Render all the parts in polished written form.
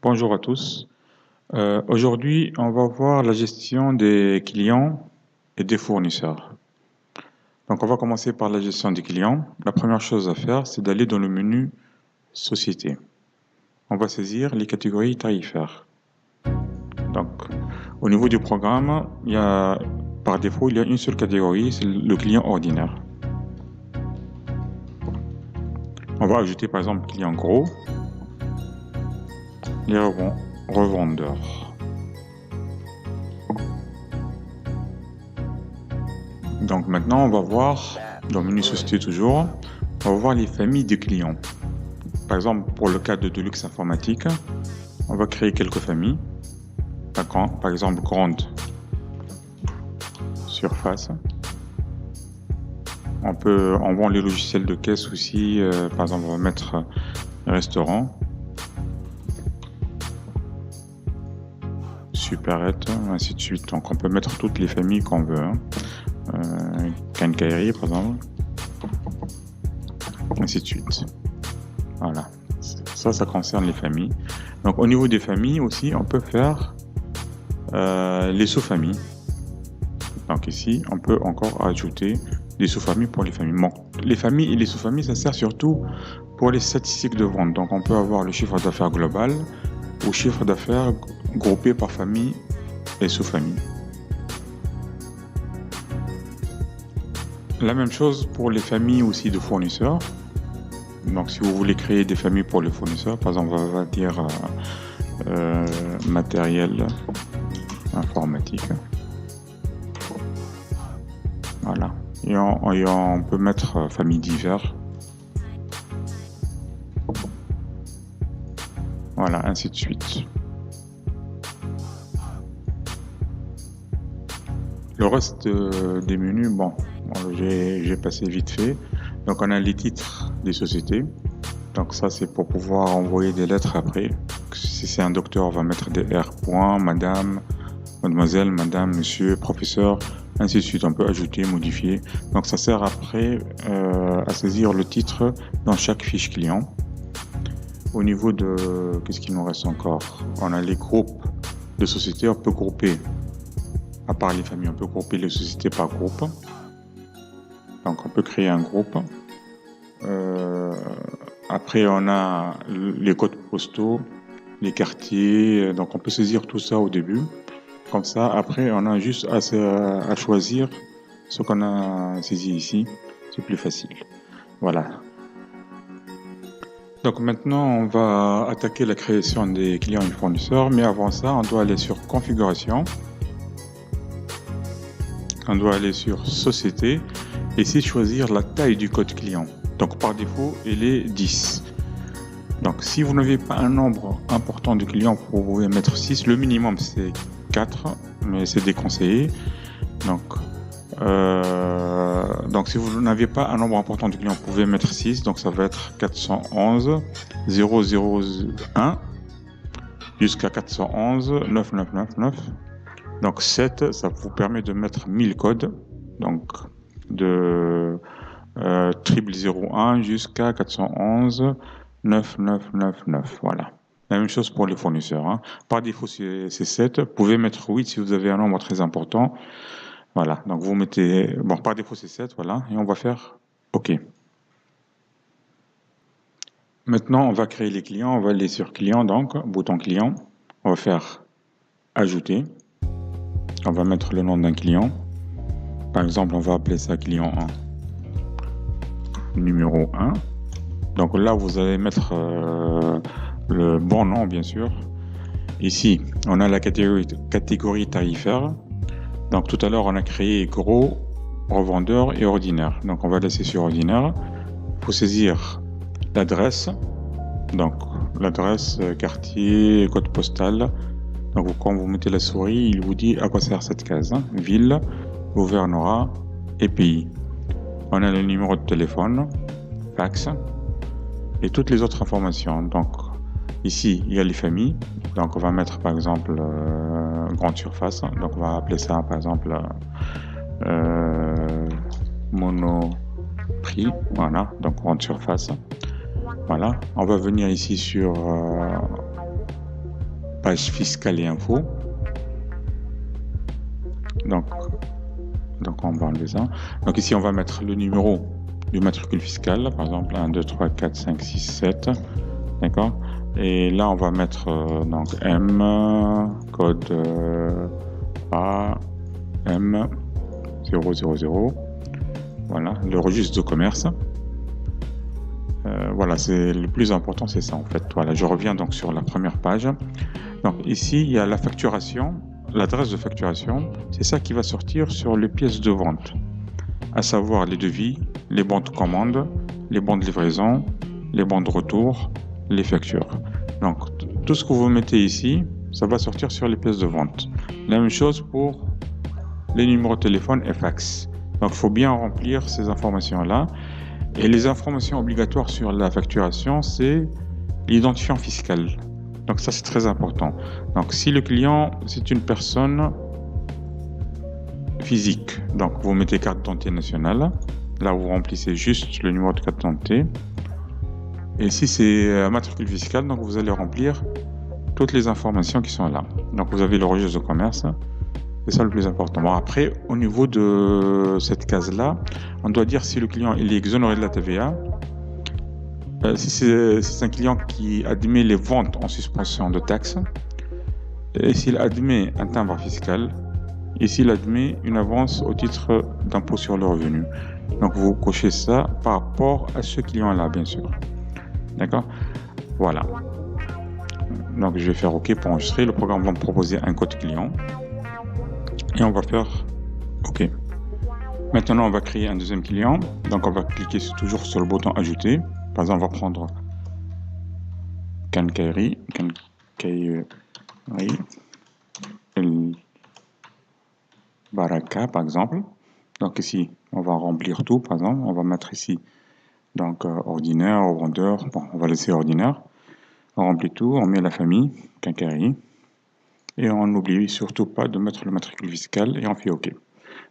Bonjour à tous. Aujourd'hui, on va voir la gestion des clients et des fournisseurs. Donc, on va commencer par la gestion des clients. La première chose à faire, c'est d'aller dans le menu Société. On va saisir les catégories tarifaires. Donc, au niveau du programme, par défaut, il y a une seule catégorie, c'est le client ordinaire. On va ajouter par exemple client gros, les revendeurs. Donc maintenant, on va voir, dans le menu Société toujours, on va voir les familles de clients. Par exemple, pour le cas de Deluxe Informatique, on va créer quelques familles. Par exemple, grande surface. On vend les logiciels de caisse aussi. Par exemple, on va mettre restaurant, supérette, ainsi de suite. Donc, on peut mettre toutes les familles qu'on veut. Quincaillerie, par exemple, ainsi de suite. Voilà. Ça concerne les familles. Donc, au niveau des familles aussi, on peut faire les sous-familles. Donc ici, on peut encore ajouter des sous-familles pour les familles. Bon, les familles et les sous-familles, ça sert surtout pour les statistiques de vente. Donc on peut avoir le chiffre d'affaires global ou chiffre d'affaires groupé par famille et sous-famille. La même chose pour les familles aussi de fournisseurs. Donc si vous voulez créer des familles pour les fournisseurs, par exemple, on va dire matériel informatique. Voilà. Et on peut mettre famille divers. Voilà, ainsi de suite. Le reste des menus, bon j'ai passé vite fait. Donc on a les titres des sociétés. Donc ça c'est pour pouvoir envoyer des lettres après. Si c'est un docteur, on va mettre des R. Madame, mademoiselle, madame, monsieur, professeur, ainsi de suite. On peut ajouter, modifier. Donc ça sert après à saisir le titre dans chaque fiche client. Au niveau de... Qu'est-ce qu'il nous reste encore? On a les groupes de sociétés. On peut grouper, à part les familles, on peut grouper les sociétés par groupe. Donc on peut créer un groupe. Après on a les codes postaux, les quartiers. Donc on peut saisir tout ça au début. Comme ça, après, on a juste à choisir ce qu'on a saisi ici. C'est plus facile. Voilà. Donc maintenant, on va attaquer la création des clients et fournisseurs. Mais avant ça, on doit aller sur Configuration. On doit aller sur Société. Et ici, choisir la taille du code client. Donc par défaut, il est 10. Donc si vous n'avez pas un nombre important de clients, vous pouvez mettre 6. Le minimum, c'est 4, mais c'est déconseillé. Donc si vous n'avez pas un nombre important de clients, vous pouvez mettre 6. Donc ça va être 411 001 jusqu'à 411 9999. Donc 7, ça vous permet de mettre 1000 codes. Donc de 0001 jusqu'à 411 9999. Voilà. La même chose pour les fournisseurs. Hein. Par défaut, c'est 7. Vous pouvez mettre 8 si vous avez un nombre très important. Voilà. Donc, vous mettez... Bon, par défaut, c'est 7. Voilà. Et on va faire OK. Maintenant, on va créer les clients. On va aller sur Client, donc, bouton Client. On va faire Ajouter. On va mettre le nom d'un client. Par exemple, on va appeler ça Client 1. Numéro 1. Donc là, vous allez mettre le bon nom, bien sûr. Ici, on a la catégorie tarifaire. Donc tout à l'heure, on a créé gros, revendeur et ordinaire. Donc on va laisser sur ordinaire. Il faut saisir l'adresse. Donc l'adresse, quartier, code postal. Donc quand vous mettez la souris, il vous dit à quoi sert cette case. Hein. Ville, gouvernorat et pays. On a le numéro de téléphone, fax. Et toutes les autres informations. Donc ici il y a les familles, donc on va mettre par exemple grande surface, donc on va appeler ça par exemple Monoprix, voilà, donc grande surface. Voilà, on va venir ici sur page fiscale et info. Donc on va enlever ça. Donc ici on va mettre le numéro du matricule fiscal, par exemple 1, 2, 3, 4, 5, 6, 7. D'accord. Et là on va mettre donc M, code A, M 000. Voilà, le registre de commerce. Voilà, c'est le plus important, c'est ça en fait. Voilà, je reviens donc sur la première page. Donc ici, il y a la facturation, l'adresse de facturation. C'est ça qui va sortir sur les pièces de vente, à savoir les devis, les bons de commande, les bons de livraison, les bons de retour, les factures. Donc tout ce que vous mettez ici, ça va sortir sur les pièces de vente. La même chose pour les numéros de téléphone et fax. Donc il faut bien remplir ces informations-là. Et les informations obligatoires sur la facturation, c'est l'identifiant fiscal. Donc ça, c'est très important. Donc si le client, c'est une personne physique, donc vous mettez carte d'identité nationale. Là, vous remplissez juste le numéro de carte d'identité. Et si c'est un matricule fiscal, donc vous allez remplir toutes les informations qui sont là. Donc vous avez le registre de commerce. C'est ça le plus important. Bon, après, au niveau de cette case-là, on doit dire si le client il est exonéré de la TVA. Si c'est un client qui admet les ventes en suspension de taxes, et s'il admet un timbre fiscal, et s'il admet une avance au titre d'impôt sur le revenu. Donc vous cochez ça par rapport à ce client-là, bien sûr. D'accord? Voilà. Donc je vais faire OK pour enregistrer. Le programme va me proposer un code client. Et on va faire OK. Maintenant, on va créer un deuxième client. Donc, on va cliquer toujours sur le bouton Ajouter. Par exemple, on va prendre Quincaillerie El Baraka, par exemple. Donc, ici, on va remplir tout. Par exemple, on va mettre ici donc ordinaire, vendeur. Bon, on va laisser ordinaire. On remplit tout. On met la famille, Quincaillerie. Et on n'oublie surtout pas de mettre le matricule fiscal et on fait OK.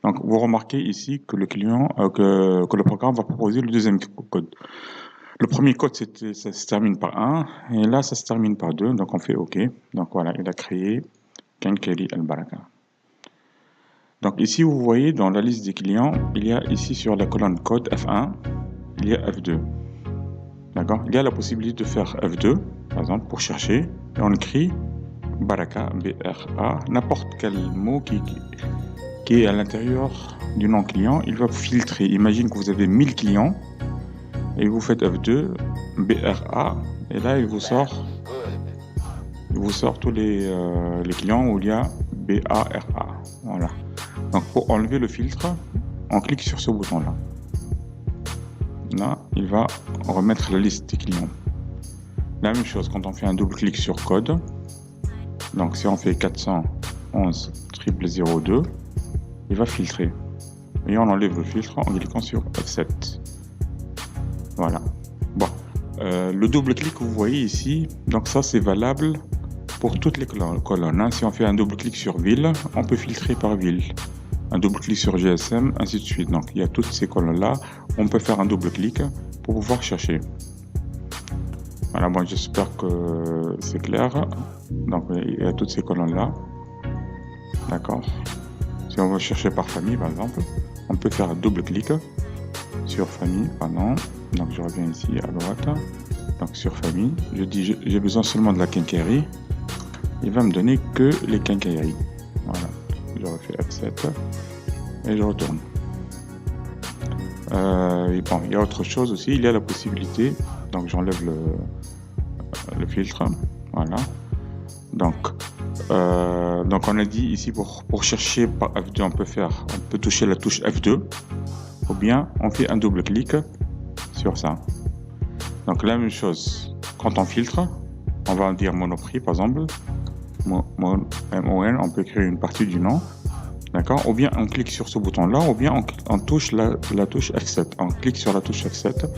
Donc vous remarquez ici que le client, que le programme va proposer le deuxième code. Le premier code, ça se termine par 1 et là ça se termine par 2, donc on fait OK. Donc voilà, il a créé Quincaillerie El Baraka. Donc ici vous voyez dans la liste des clients, il y a ici sur la colonne code F1, il y a F2. D'accord. Il y a la possibilité de faire F2, par exemple, pour chercher, et on écrit Baraka, B-R-A, n'importe quel mot qui est à l'intérieur du nom client, il va filtrer. Imagine que vous avez 1000 clients et vous faites F2, B-R-A, et là il vous sort tous les clients où il y a B-A-R-A. Voilà. Donc pour enlever le filtre, on clique sur ce bouton-là. Là, il va remettre la liste des clients. La même chose quand on fait un double clic sur code. Donc si on fait 411 002, il va filtrer. Et on enlève le filtre en cliquant sur F7. Voilà. Bon. Le double clic que vous voyez ici, donc ça c'est valable pour toutes les colonnes. Hein. Si on fait un double clic sur ville, on peut filtrer par ville. Un double clic sur GSM, ainsi de suite. Donc il y a toutes ces colonnes-là. On peut faire un double clic pour pouvoir chercher. Voilà, bon, j'espère que c'est clair. Donc, il y a toutes ces colonnes-là. D'accord. Si on veut chercher par famille, par exemple, on peut faire un double clic sur famille, pardon. Donc, je reviens ici à droite. Donc, sur famille, je dis j'ai besoin seulement de la quincaillerie. Il va me donner que les quincailleries. Voilà. Je refais F7 et je retourne. Et bon, il y a autre chose aussi. Il y a la possibilité. Donc, j'enlève le filtre. Voilà. Donc on a dit ici pour chercher par F2, on peut toucher la touche F2 ou bien on fait un double clic sur ça. Donc la même chose quand on filtre, on va dire Monoprix par exemple, MON, on peut écrire une partie du nom, d'accord, ou bien on clique sur ce bouton là, ou bien on touche la touche F7, on clique sur la touche F7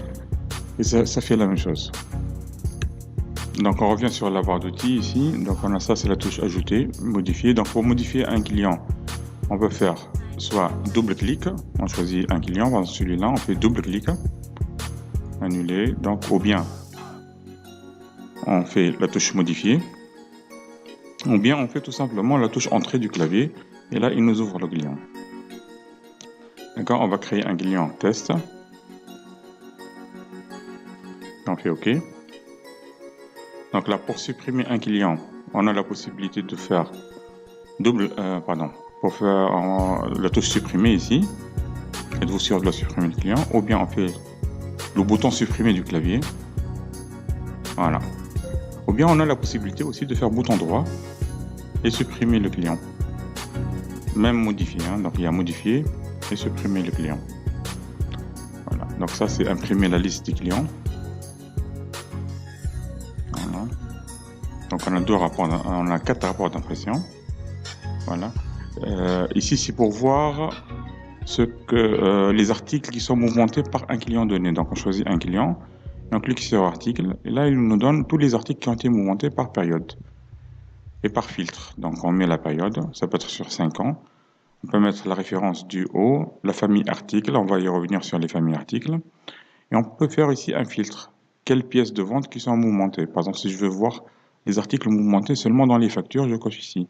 et ça fait la même chose. Donc on revient sur la barre d'outils ici, donc on a ça, c'est la touche ajouter, modifier. Donc pour modifier un client, on peut faire soit double clic, on choisit un client, dans celui-là on fait double clic, annuler, donc ou bien on fait la touche modifier, Ou bien on fait tout simplement la touche entrée du clavier et là il nous ouvre le client. D'accord, on va créer un client test. On fait OK. Donc là, pour supprimer un client, on a la possibilité de faire pour faire la touche supprimer ici. Êtes-vous sûr de la supprimer le client? Ou bien on fait le bouton supprimer du clavier. Voilà. Ou bien on a la possibilité aussi de faire bouton droit et supprimer le client. Même modifier, hein. Donc il y a modifier et supprimer le client. Voilà. Donc ça c'est imprimer la liste des clients. Voilà. Donc on a 4 rapports d'impression. Voilà. Ici c'est pour voir les articles qui sont mouvementés par un client donné. Donc on choisit un client, et on clique sur article, et là il nous donne tous les articles qui ont été mouvementés par période et par filtre. Donc on met la période, ça peut être sur 5 ans. On peut mettre la référence du haut, la famille article, on va y revenir sur les familles articles. Et on peut faire ici un filtre. Quelles pièces de vente qui sont mouvementées? Par exemple, si je veux voir les articles mouvementés seulement dans les factures, je coche ici.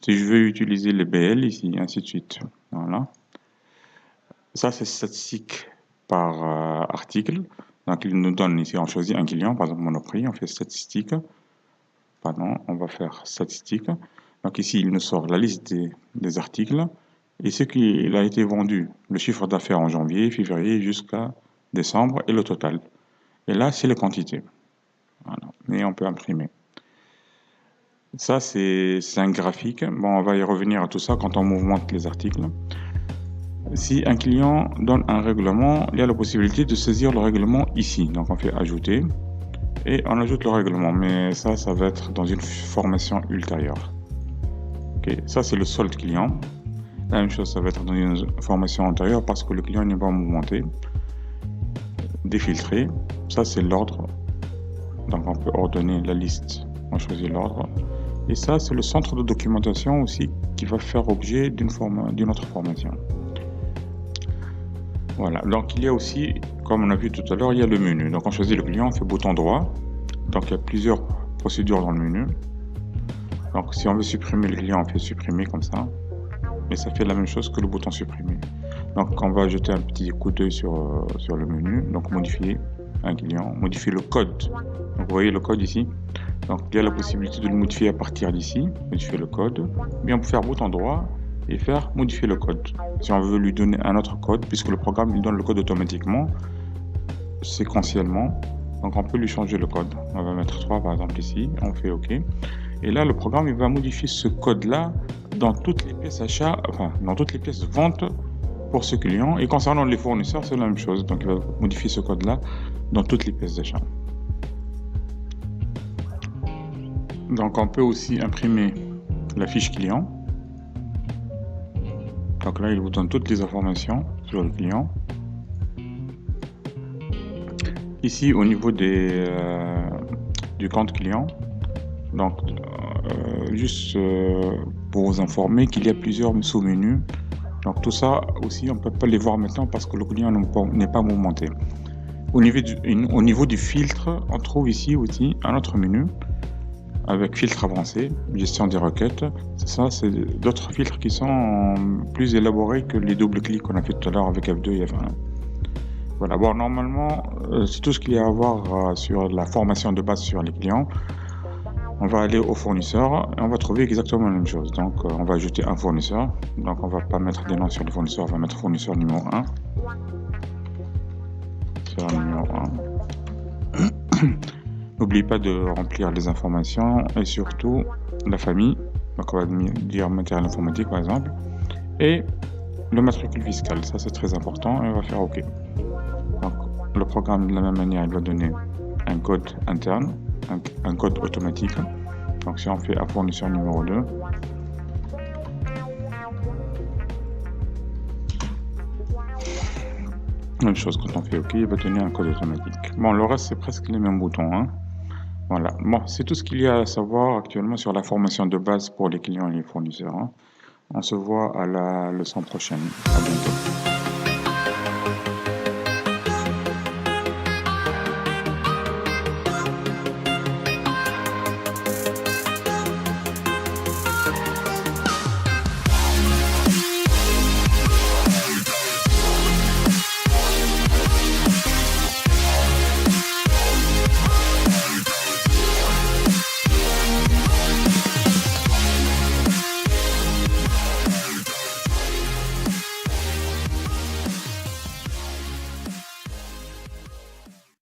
Si je veux utiliser les BL ici, ainsi de suite. Voilà. Ça, c'est statistique par article. Donc, il nous donne ici, on choisit un client, par exemple Monoprix, on fait statistique. Pardon, on va faire statistique. Donc ici, il nous sort la liste des articles et ce qu'il a été vendu, le chiffre d'affaires en janvier, février jusqu'à décembre et le total. Et là, c'est les quantités. Voilà. Et on peut imprimer. Ça, c'est un graphique. Bon, on va y revenir à tout ça quand on mouvemente les articles. Si un client donne un règlement, il y a la possibilité de saisir le règlement ici. Donc on fait ajouter et on ajoute le règlement. Mais ça va être dans une formation ultérieure. Okay. Ça, c'est le solde client. La même chose, ça va être dans une formation antérieure parce que le client n'est pas mouvementé. Défiltrer, ça c'est l'ordre. Donc on peut ordonner la liste. On choisit l'ordre. Et ça, c'est le centre de documentation aussi qui va faire objet d'une autre formation. Voilà. Donc il y a aussi, comme on a vu tout à l'heure, il y a le menu. Donc on choisit le client, on fait bouton droit. Donc il y a plusieurs procédures dans le menu. Donc si on veut supprimer le client, on fait supprimer comme ça. Mais ça fait la même chose que le bouton supprimer. Donc on va jeter un petit coup d'œil sur le menu. Donc modifier un client, modifier le code. Donc vous voyez le code ici. Donc il y a la possibilité de le modifier à partir d'ici, modifier le code. Bien on peut faire bouton droit et faire modifier le code. Si on veut lui donner un autre code, puisque le programme lui donne le code automatiquement, séquentiellement, donc on peut lui changer le code. On va mettre 3 par exemple ici, on fait OK. Et là le programme il va modifier ce code là dans toutes les pièces achats, enfin dans toutes les pièces de vente pour ce client. Et concernant les fournisseurs, c'est la même chose. Donc il va modifier ce code là dans toutes les pièces d'achat. Donc on peut aussi imprimer la fiche client. Donc là il vous donne toutes les informations sur le client. Ici au niveau du compte client, donc juste pour vous informer qu'il y a plusieurs sous-menus. Donc tout ça aussi on ne peut pas les voir maintenant parce que le client n'est pas mouvementé. Au niveau du filtre, on trouve ici aussi un autre menu avec filtre avancé, gestion des requêtes. Ça, c'est d'autres filtres qui sont plus élaborés que les doubles clics qu'on a fait tout à l'heure avec F2 et F1. Voilà, bon, normalement, c'est tout ce qu'il y a à voir sur la formation de base sur les clients. On va aller au fournisseur et on va trouver exactement la même chose. Donc, on va ajouter un fournisseur. Donc, on va pas mettre des noms sur le fournisseur, on va mettre fournisseur numéro 1. Fournisseur numéro 1. N'oubliez pas de remplir les informations et surtout la famille. Donc, on va dire matériel informatique par exemple. Et le matricule fiscal, ça c'est très important et on va faire OK. Donc, le programme de la même manière, il va donner un code interne, un code automatique. Donc, si on fait un fournisseur numéro 2, même chose quand on fait OK, il va donner un code automatique. Bon, le reste, c'est presque les mêmes boutons, hein. Voilà. Bon, c'est tout ce qu'il y a à savoir actuellement sur la formation de base pour les clients et les fournisseurs, hein. On se voit à la leçon prochaine. À bientôt.